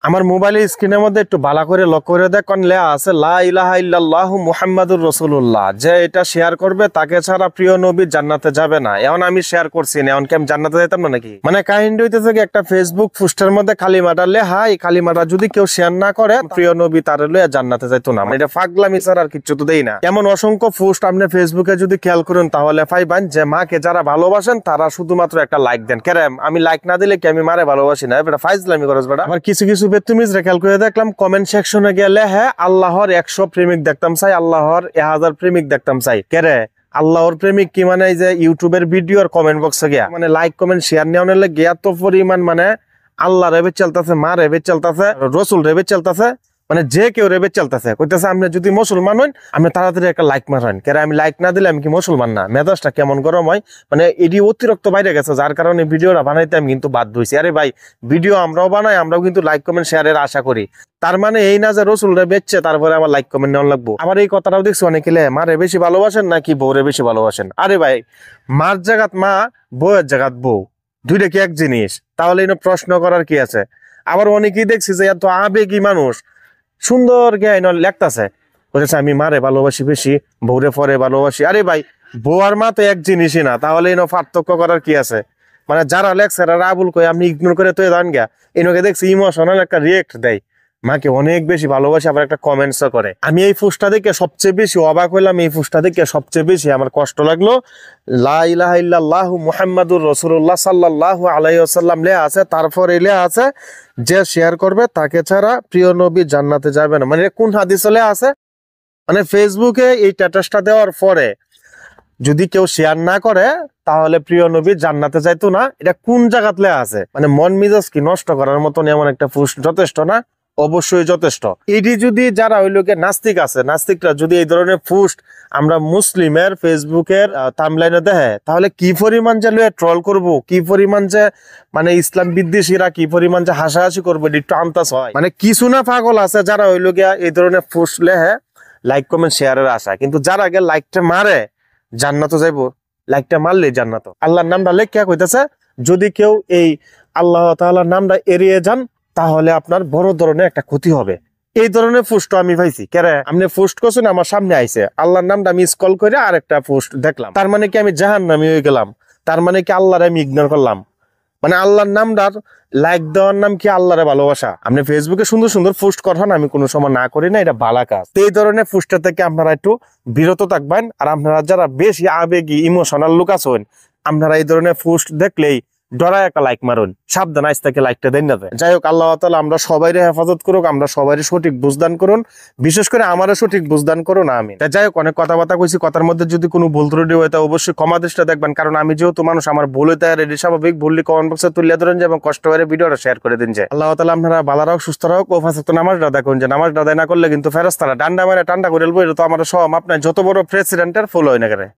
আমার মোবাইলের স্ক্রিনের মধ্যে একটু ভালো করে লক্ষ্য করে দেখুন লেখা আছে লা ইলাহা ইল্লাল্লাহু মুহাম্মাদুর রাসূলুল্লাহ, যে এটা শেয়ার করবে তাকে ছাড়া প্রিয় নবী জান্নাতে যাবে না। এখন আমি শেয়ার করছি না, এখন কি আমি জান্নাতে যেতাম না নাকি? মানে কাহিনী হইতেছে কি, একটা ফেসবুক পোস্টের মধ্যে কালিমাটা লেখা, এই কালিমাটা যদি কেউ শেয়ার না করে প্রিয় নবী তার লইয়া জান্নাতে যাইতো না। মানে এটা ফাগলামি ছাড়া আর কিচ্ছু তো দেই না। এমন অসংখ্য পোস্ট আপনি ফেসবুকে যদি খেয়াল করেন তাহলে পাইবেন যে মাকে যারা ভালোবাসেন তারা শুধুমাত্র একটা লাইক দেন। কেন আমি লাইক না দিলে কি আমি মারে ভালোবাসি না? এটা ফাইজলামি করছ বেটা। আবার কিছু কিছু বেতুমিজ খেয়াল করে দেখলাম কমেন্ট সেকশনে গেলে হ্যাঁ আল্লাহর 100 প্রেমিক দেখতাম চাই, আল্লাহর 1000 প্রেমিক দেখতাম চাই। কেরে আল্লাহর প্রেমিক কি মানে এই যে ইউটিউবের ভিডিও আর কমেন্ট বক্সে গিয়া মানে লাইক কমেন্ট শেয়ার নেওয়ার লাগে এত পরিমাণ মানে আল্লাহ রেবে চলতেছে, মা রেবে চলতেছে, রসুল রেবে চলতেছে, মানে যে কেউ রেবে চলতেছে। কইতেছে আপনি যদি মুসলমান হন আপনি তাড়াতাড়ি একটা লাইক মারেন। কেন আমি লাইক না দিলে আমি কি মুসলমান না? মেজাজটা কেমন গরম হয়, মানে এটি অতিরিক্ত বাইরে গেছে, যার কারণে ভিডিওটা বানাইতে আমি কিন্তু বাধ্য হইছি। আরে ভাই ভিডিও আমরাও বানাই, আমরাও কিন্তু লাইক কমেন্ট শেয়ারের আশা করি। তার মানে এই না যে রসুল রে বেচছে তারপরে আমার লাইক কমেন্ট নেওয়া লাগবো। আবার এই কথাটাও দেখছি অনেকে মারে বেশি ভালোবাসেন নাকি বউরে বেশি ভালোবাসেন। আরে ভাই মার জায়গাত মা, বউয়ের জায়গাত বউ, দুইটা কি এক জিনিস? তাহলে প্রশ্ন করার কি আছে? আবার অনেকেই দেখছি যে এত আবেগী মানুষ সুন্দর জ্ঞান লেখতেছে, বলতেছে আমি মারে ভালোবাসি বেশি, বউরে পরে ভালোবাসি। আরে ভাই বউ আর মা তো এক জিনিসই না, তাহলে পার্থক্য করার কি আছে? মানে যারা লেখছে আবুল কই আপনি ইগনোর করে তো জান গা, এনকে দেখছি ইমোশনাল একটা রিয়েক্ট দেয়, মাকে অনেক বেশি ভালোবাসে, আবার একটা কমেন্টসও করে। আমি এই পোস্টটা দেখে সবচেয়ে বেশি অবাক হইলাম, এই পোস্টটা দেখে সবচেয়ে বেশি আমার কষ্ট লাগলো। লা ইলাহা ইল্লাল্লাহু মুহাম্মাদুর রাসূলুল্লাহ সাল্লাল্লাহু আলাইহি ওয়াসাল্লাম লেখা আছে, তারপরে লেখা আছে যে শেয়ার করবে তাকে ছাড়া প্রিয় নবী জান্নাতে যাবে না। মানে কোন হাদিসে লেখা আছে? মানে ফেসবুকে এই স্ট্যাটাসটা দেওয়ার পরে যদি কেউ শেয়ার না করে তাহলে প্রিয় নবী জান্নাতে যাইতো না, এটা কোন জায়গাতে লেখা আছে? মানে মন মিজাজ কি নষ্ট করার মতন এমন একটা পোস্ট যথেষ্ট না? অবশ্যই যথেষ্ট। এটি যদি যারা ওই লোকের নাস্তিক আছে, নাস্তিকরা যদি এই ধরনের পোস্ট আমরা মুসলিমের ফেসবুকের টাইমলাইনে দেখে তাহলে কি পরিমাণ যে ট্রল করব, কি পরিমাণ যে মানে ইসলাম বিদ্বেষীরা কি পরিমাণ যে হাসাহাসি করবো, একটু আন্তাজ হয়। মানে কিছু না পাগল আছে যারা ওই লোকে এই ধরনের পোস্ট লেখে লাইক কমেন্ট শেয়ারের আশা, কিন্তু যারা আগে লাইকটা মারে জান্নাত যাইবো, লাইকটা মারলে জান্নাত। আল্লাহর নামটা লেখা কইতেছে যদি কেউ এই আল্লাহ তাআলার নামটা এড়িয়ে যান তাহলে আপনার বড় ধরনের একটা ক্ষতি হবে। এই ধরনের পোস্ট আমি পাইছি। কেরে আপনি পোস্ট করছেন আমার সামনে আইছে, আল্লাহর নামটা আমি স্ক্রল করে আর একটা পোস্ট দেখলাম, তার মানে কি আমি জাহান্নামী হয়ে গেলাম? তার মানে কি আল্লাহর আমি ইগনোর করলাম? মানে আল্লাহর নামটার লাইক দেওয়ার নাম কি আল্লাহরে ভালোবাসা? আপনি ফেসবুকে সুন্দর সুন্দর পোস্ট করেন, আমি কোনো সময় না করি না, এটা ভালো কাজ। এই ধরনের পোস্টের থেকে আপনারা একটু বিরত থাকবেন। আর আপনারা যারা বেশি আবেগী ইমোশনাল লোক আছেন আপনারা এই ধরনের পোস্ট দেখলেই ডরায় একটা লাইক মারুন, সাবধান আজ থেকে লাইকটা দেন না। যাই হোক আল্লাহ তাআলা আমরা সবাইরে হেফাজত করুক, আমরা সবাইরে সঠিক বুঝদান করুন, বিশেষ করে আমারও সঠিক বুঝদান করুন, আমিন। যাই হোক অনেক কথাবার্তা কইছি, কথার মধ্যে যদি কোনো ভুল ত্রুটি হয় তা অবশ্যই ক্ষমা দৃষ্টিতে দেখবেন, কারণ আমি যেহেতু মানুষ আমার ভুল হইতে রেডি স্বাভাবিক। ভুললি কমেন্ট বক্সে তুলে ধরেন যে এবং কষ্ট করে ভিডিওটা শেয়ার করে দিন। যে আল্লাহ তাআলা আপনারা ভালো রাখুক, সুস্থ রাখুক ও ফাঁসে তো নামাজ আদায় করুন। যে নামাজ আদায় না করলে কিন্তু ফেরেশতারা ডান্ডা মারে টান্ডা করে এলবো। এটা তো আমার সব আপনার যত বড় প্রেসিডেন্টের ফুল হয় না করে।